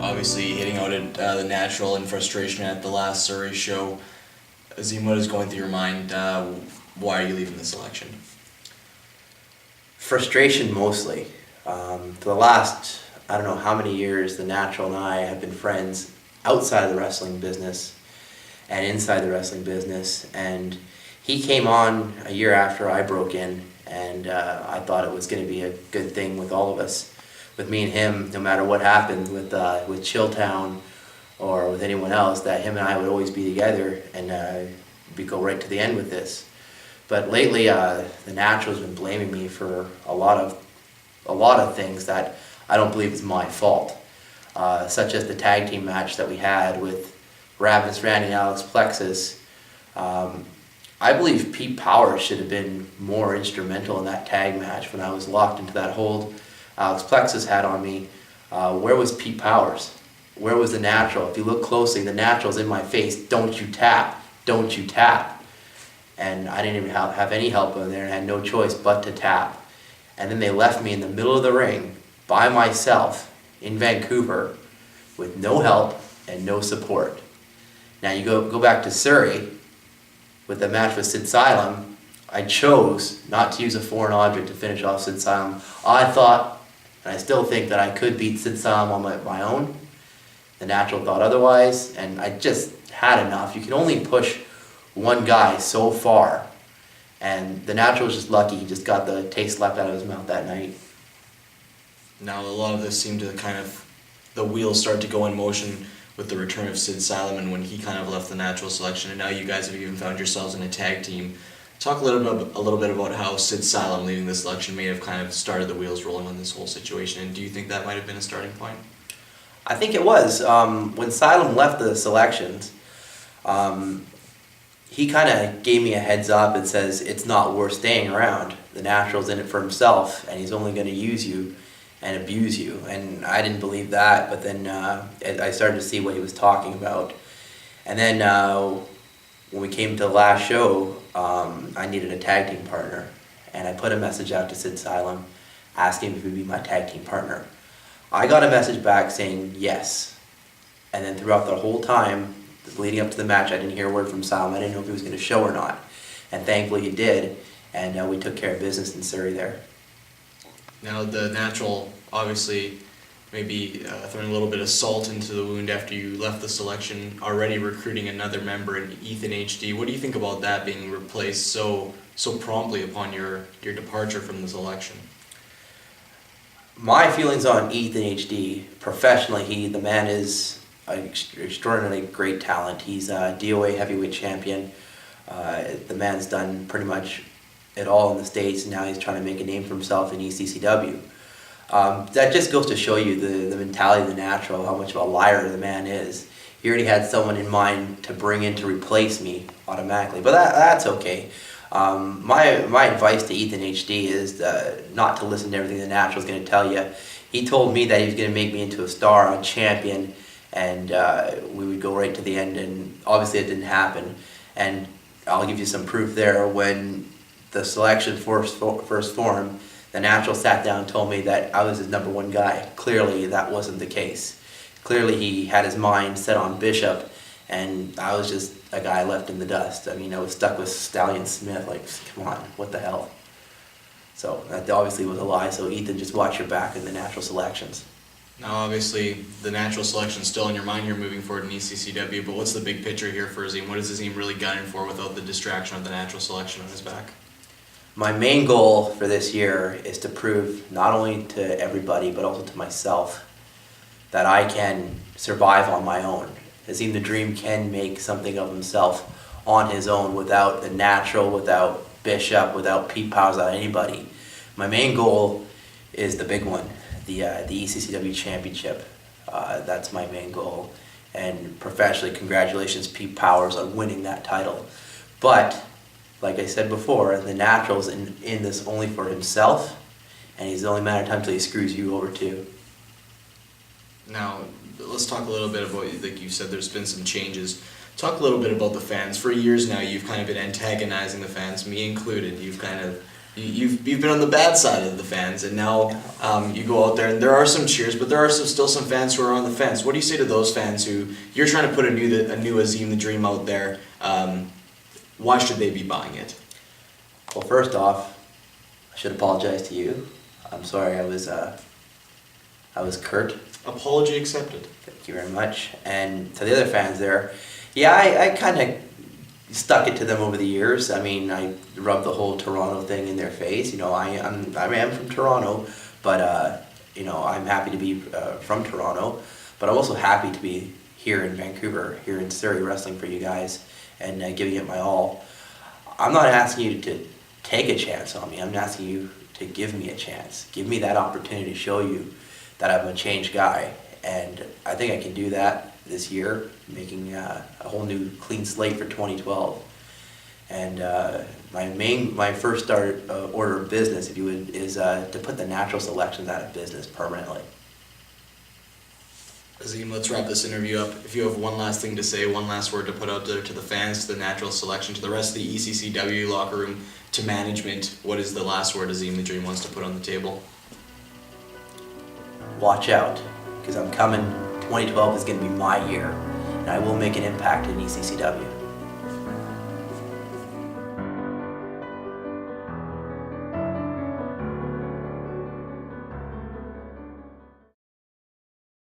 obviously hitting out at the Natural in frustration at the last Surrey show. Azeem, what is going through your mind? Why are you leaving the selection? Frustration mostly. For the last, I don't know how many years, the Natural and I have been friends outside of the wrestling business and inside the wrestling business. And he came on a year after I broke in, and I thought it was going to be a good thing with all of us. With me and him, no matter what happened with Chilltown or with anyone else, that him and I would always be together, and we'd go right to the end with this. But lately, the Natural's been blaming me for a lot of things that I don't believe is my fault, such as the tag team match that we had with Ravis Randy and Alex Plexus. I believe Pete Powers should have been more instrumental in that tag match when I was locked into that hold Alex Plexus had on me. Where was Pete Powers? Where was the Natural? If you look closely, the Natural's in my face. Don't you tap? Don't you tap? And I didn't even have any help in there and had no choice but to tap. And then they left me in the middle of the ring by myself in Vancouver with no help and no support. Now you go back to Surrey with the match with Sid Solomon. I chose not to use a foreign object to finish off Sid Solomon. I thought, and I still think, that I could beat Sid Solomon on my own. The Natural thought otherwise, and I just had enough. You can only push one guy so far, and the Natural was just lucky. He just got the taste left out of his mouth that night. Now, a lot of this seemed to the wheels start to go in motion with the return of Sid Solomon when he kind of left the Natural selection, and now you guys have even found yourselves in a tag team. Talk a little bit about how Sid Solomon leaving the selection may have kind of started the wheels rolling on this whole situation, and do you think that might have been a starting point? I think it was. When Solomon left the selections, he kind of gave me a heads up and says it's not worth staying around. The Natural's in it for himself, and he's only going to use you and abuse you. And I didn't believe that, but then I started to see what he was talking about. And then when we came to the last show, I needed a tag team partner, and I put a message out to Sid Solomon asking if he would be my tag team partner. I got a message back saying yes, and then throughout the whole time leading up to the match, I didn't hear a word from Solomon. I didn't know if he was going to show or not, and thankfully he did, and we took care of business in Surrey there. Now, the Natural obviously maybe throwing a little bit of salt into the wound after you left the selection, already recruiting another member in EthanHD. What do you think about that being replaced so promptly upon your departure from the selection? My feelings on EthanHD, professionally, the man is an extraordinarily great talent. He's a DOA heavyweight champion. The man's done pretty much it all in the States, and now he's trying to make a name for himself in ECCW. That just goes to show you the mentality of the Natural, how much of a liar the man is. He already had someone in mind to bring in to replace me automatically, but that's okay. My advice to EthanHD is not to listen to everything the Natural's going to tell you. He told me that he was going to make me into a star, a champion, and we would go right to the end, and obviously it didn't happen. And I'll give you some proof there. When the selection first formed, the Natural sat down and told me that I was his number one guy. Clearly that wasn't the case. Clearly he had his mind set on Bishop, and I was just a guy left in the dust. I mean, I was stuck with Stallion Smith. Like, come on, what the hell? So that obviously was a lie. So Ethan, just watch your back in the Natural selections. Now, obviously, the Natural selection's still in your mind. You're moving forward in ECCW, but what's the big picture here for Azeem? What is Azeem really gunning for without the distraction of the Natural selection on his back? My main goal for this year is to prove not only to everybody but also to myself that I can survive on my own. Azeem the Dream can make something of himself on his own without the Natural, without Bishop, without Pete Powers, without anybody. My main goal is the big one, the ECCW Championship. That's my main goal. And professionally, congratulations Pete Powers on winning that title. But like I said before, the Natural's in this only for himself, and he's the only matter of time until he screws you over too. Now, let's talk a little bit about, like you said, there's been some changes. Talk a little bit about the fans. For years now, you've kind of been antagonizing the fans, me included. You've you've been on the bad side of the fans, and now you go out there and there are some cheers, but there are still some fans who are on the fence. What do you say to those fans who you're trying to put a new Azeem the Dream out there? Why should they be buying it? Well, first off, I should apologize to you. I'm sorry I was curt. Apology accepted. Thank you very much. And to the other fans there, yeah, I kind of stuck it to them over the years. I mean, I rubbed the whole Toronto thing in their face. You know, I am from Toronto, but you know, I'm happy to be from Toronto. But I'm also happy to be here in Vancouver, here in Surrey, wrestling for you guys and giving it my all. I'm not asking you to take a chance on me. I'm asking you to give me a chance. Give me that opportunity to show you that I'm a changed guy. And I think I can do that this year, making a whole new clean slate for 2012. And my first order of business, if you would, is to put the natural selections out of business permanently. Azeem, let's wrap this interview up. If you have one last thing to say, one last word to put out there to the fans, to the natural selection, to the rest of the ECCW locker room, to management, what is the last word Azeem the Dream wants to put on the table? Watch out, because I'm coming. 2012 is going to be my year, and I will make an impact in ECCW.